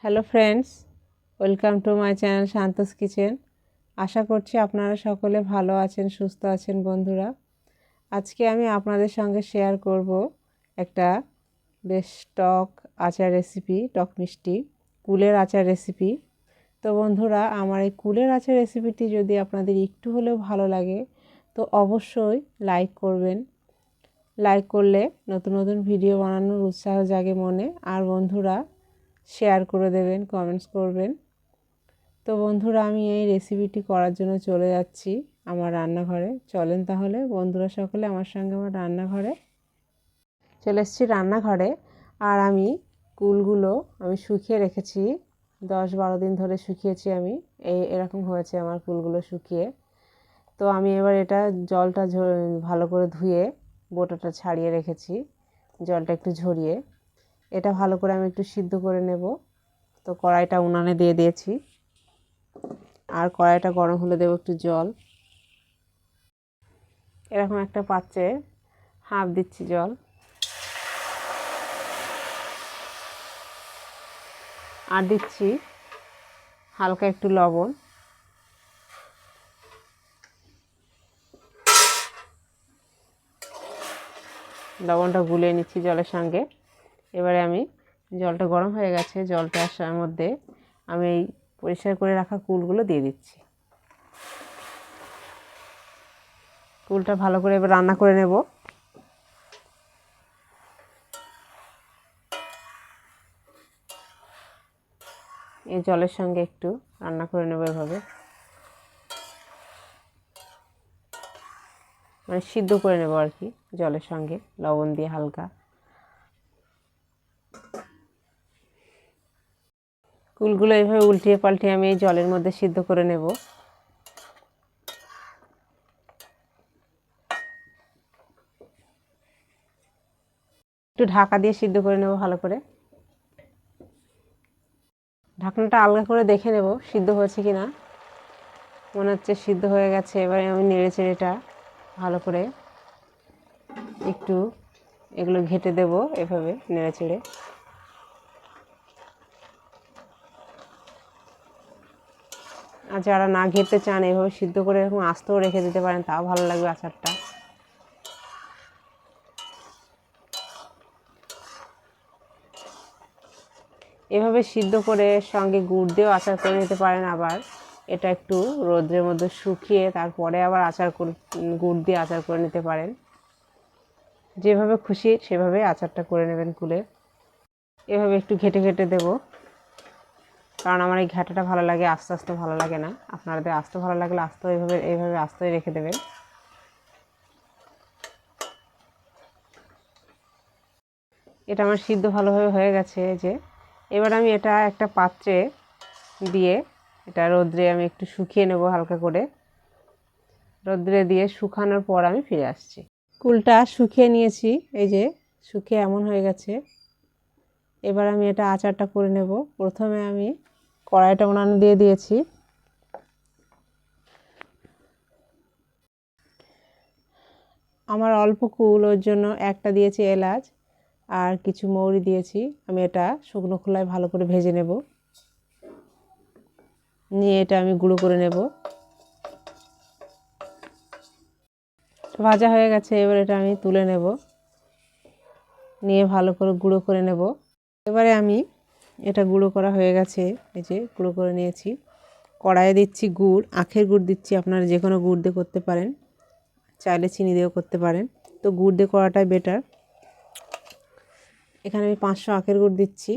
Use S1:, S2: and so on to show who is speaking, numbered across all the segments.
S1: Hello friends, welcome to my channel Santosh kitchen. আশা করছি আপনারা সকলে ভালো আছেন, সুস্থ আছেন। বন্ধুরা, আজকে আমি আপনাদের সঙ্গে শেয়ার করব একটা বেশ টক আচার রেসিপি, টক মিষ্টি কুলের আচার রেসিপি। তো বন্ধুরা, আমার এই কুলের আচার রেসিপিটি যদি আপনাদের একটু হলেও ভালো লাগে তো অবশ্যই লাইক করবেন। লাইক করলে নতুন নতুন ভিডিও বানানোর উৎসাহ জাগে মনে। আর বন্ধুরা, শেয়ার করে দেবেন, কমেন্টস করবেন। তো বন্ধুরা, আমি এই রেসিপিটি করার জন্য চলে যাচ্ছি আমার রান্নাঘরে। চলেন তাহলে বন্ধুরা সকলে আমার সঙ্গে আমার রান্নাঘরে। চলে এসেছি রান্নাঘরে। আর আমি কুলগুলো শুকিয়ে রেখেছি, 10-12 দিন ধরে শুকিয়েছি আমি। এরকম হয়েছে আমার কুলগুলো শুকিয়ে। তো আমি এবার এটা জলটা ভালো করে ধুয়ে বোঁটাটা ছাড়িয়ে রেখেছি, জলটা একটু ঝরিয়ে। এটা ভালো করে আমি একটু সিদ্ধ করে নেব। তো কড়াইটা উনানে দিয়ে দিয়েছি, আর কড়াইটা গরম হলে দেবো একটু জল। এরকম একটা পাত্রে হাফ দিচ্ছি জল, আর দিচ্ছি হালকা একটু লবণ। লবণটা গুলিয়ে নিচ্ছি জলের সঙ্গে। এবারে আমি, জলটা গরম হয়ে গেছে, জলটার মধ্যে আমি এই পরিষ্কার করে রাখা কুলগুলো দিয়ে দিচ্ছি। কুলটা ভালো করে এবার রান্না করে নেব। এই জলের সঙ্গে একটু রান্না করে নেব এভাবে, মানে সিদ্ধ করে নেব আর কি, জলের সঙ্গে লবণ দিয়ে হালকা। কুলগুলো এইভাবে উল্টিয়ে পাল্টিয়ে আমি এই জলের মধ্যে সিদ্ধ করে নেব। একটু ঢাকা দিয়ে সিদ্ধ করে নেব ভালো করে। ঢাকনাটা আলগা করে দেখে নেব সিদ্ধ হয়েছে কি না। মনে হচ্ছে সিদ্ধ হয়ে গেছে। এবারে আমি নেড়ে চেড়েটা ভালো করে একটু এগুলো ঘেঁটে দেব, এভাবে নেড়ে চেড়ে। আর যারা না ঘেঁটতে চান, এভাবে সিদ্ধ করে এরকম আস্তেও রেখে দিতে পারেন, তাও ভালো লাগবে আচারটা। এভাবে সিদ্ধ করে সঙ্গে গুড় দিয়েও আচার করে নিতে পারেন। আবার এটা একটু রোদ্রের মধ্যে শুকিয়ে তারপরে আবার গুড় দিয়ে আচার করে নিতে পারেন। যেভাবে খুশি সেভাবে আচারটা করে নেবেন কুলের। এভাবে একটু ঘেঁটে ঘেঁটে দেবো, কারণ আমার এই ঘাটাটা ভালো লাগে, আস্তে আস্তে ভালো লাগে না। আপনাদের আস্তে ভালো লাগলে আস্তে এইভাবে আস্তেই রেখে দেবেন। এটা আমার সিদ্ধ ভালোভাবে হয়ে গেছে। যে এবার আমি এটা একটা পাত্রে দিয়ে এটা রোদ্রে আমি একটু শুকিয়ে নেব হালকা করে। রোদ্রে দিয়ে শুকানোর পর আমি ফিরে আসছি। কুলটা শুকিয়ে নিয়েছি, এই যে শুকিয়ে এমন হয়ে গেছে। এবার আমি এটা আচারটা করে নেব। প্রথমে আমি কড়াইটা উনানে দিয়ে দিয়েছি। আমার অল্প কুল, ওর জন্য একটা দিয়েছি এলাচ আর কিছু মৌরি দিয়েছি। আমি এটা শুকনো খোলায় ভালো করে ভেজে নেব। নিয়ে এটা আমি গুঁড়ো করে নেব। ভাজা হয়ে গেছে, এবার এটা আমি তুলে নেব, নিয়ে ভালো করে গুঁড়ো করে নেব। এবারে আমি এটা গুঁড়ো করা হয়ে গেছে, এই যে গুঁড়ো করে নিয়েছি। কড়াইয়ে দিচ্ছি গুড়, আখের গুড় দিচ্ছি। আপনারা যে কোনো গুড় দিয়ে করতে পারেন, চাইলে চিনি দিয়েও করতে পারেন। তো গুড় দিয়ে করাটাই বেটার। এখানে আমি 500 আখের গুড় দিচ্ছি।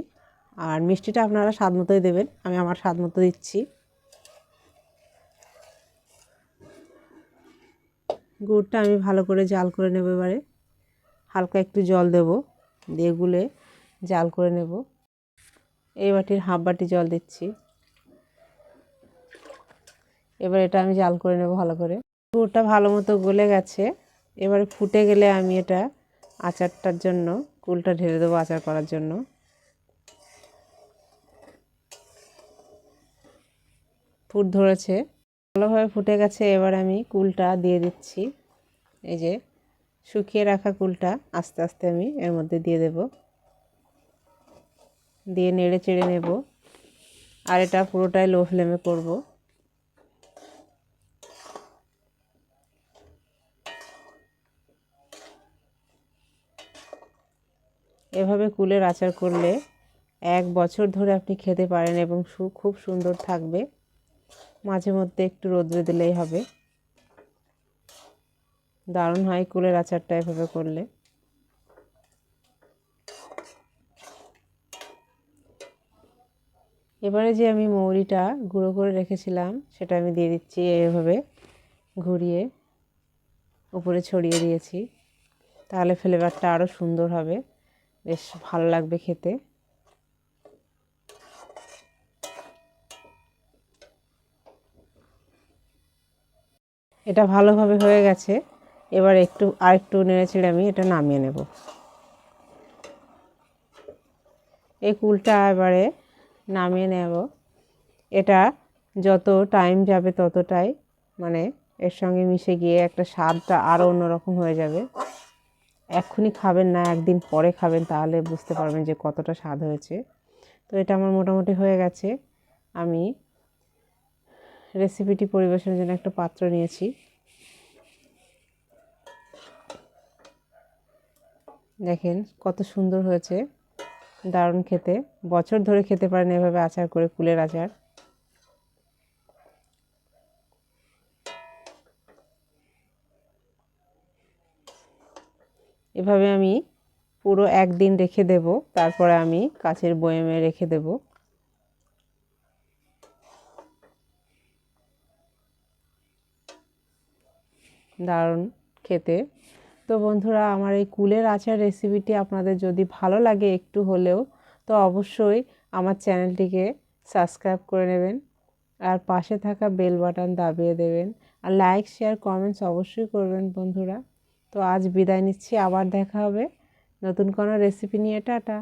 S1: আর মিষ্টিটা আপনারা স্বাদ মতোই দেবেন, আমি আমার স্বাদ মতো দিচ্ছি। গুড়টা আমি ভালো করে জাল করে নেব। এবারে হালকা একটু জল দেব, দিয়ে গুলে জাল করে নেব। এই বাটির হাফ বাটি জল দিচ্ছি। এবার এটা আমি জাল করে নেব ভালো করে। গুড়টা ভালো মতো গলে গেছে। এবারে ফুটে গেলে আমি এটা আচারটার জন্য কুলটা ঢেলে দেবো আচার করার জন্য। ফুট ধরেছে, ভালোভাবে ফুটে গেছে। এবার আমি কুলটা দিয়ে দিচ্ছি। এই যে শুকিয়ে রাখা কুলটা আস্তে আস্তে আমি এর মধ্যে দিয়ে দেব, দিয়ে নেড়ে চেড়ে নেব। আর এটা পুরোটাই লো ফ্লেমে করব। এভাবে কুলের আচার করলে 1 বছর ধরে আপনি খেতে পারেন এবং খুব সুন্দর থাকবে। মাঝে মধ্যে একটু রোদ্রে দিলেই হবে। দারুণ হয় কুলের আচারটা এভাবে করলে। এবারে যে আমি মৌরিটা গুঁড়ো করে রেখেছিলাম সেটা আমি দিয়ে দিচ্ছি, এভাবে ঘুরিয়ে উপরে ছড়িয়ে দিয়েছি। তাহলে ফ্লেভারটা আরও সুন্দর হবে, বেশ ভালো লাগবে খেতে। এটা ভালোভাবে হয়ে গেছে। এবার আরেকটু নেড়েচেড়ে আমি এটা নামিয়ে নেব। এই কুলটা এবারে নামিয়ে নেব। এটা যত টাইম যাবে ততটাই মানে এর সঙ্গে মিশে গিয়ে একটা স্বাদটা আরও অন্যরকম হয়ে যাবে। এক্ষুনি খাবেন না, একদিন পরে খাবেন, তাহলে বুঝতে পারবেন যে কতটা স্বাদ হয়েছে। তো এটা আমার মোটামুটি হয়ে গেছে। আমি রেসিপিটি পরিবেশনের জন্য একটা পাত্র নিয়েছি। দেখেন কত সুন্দর হয়েছে, দারুণ খেতে। বছর ধরে খেতে পারেন এভাবে আচার করে, কুলের আচার। এভাবে আমি পুরো একদিন রেখে দেব, তারপরে আমি কাচের বয়ামে রেখে দেব। দারুণ খেতে। তো বন্ধুরা, আমার এই কুলের আচার রেসিপিটি আপনাদের যদি ভালো লাগে একটু হলেও, তো অবশ্যই আমার চ্যানেলটিকে সাবস্ক্রাইব করে নেবেন আর পাশে থাকা বেল বাটন দাবিয়ে দেবেন। আর লাইক, শেয়ার, কমেন্টস অবশ্যই করবেন বন্ধুরা। তো আজ বিদায় নিচ্ছি, আবার দেখা হবে নতুন কোনো রেসিপি নিয়ে। টাটা।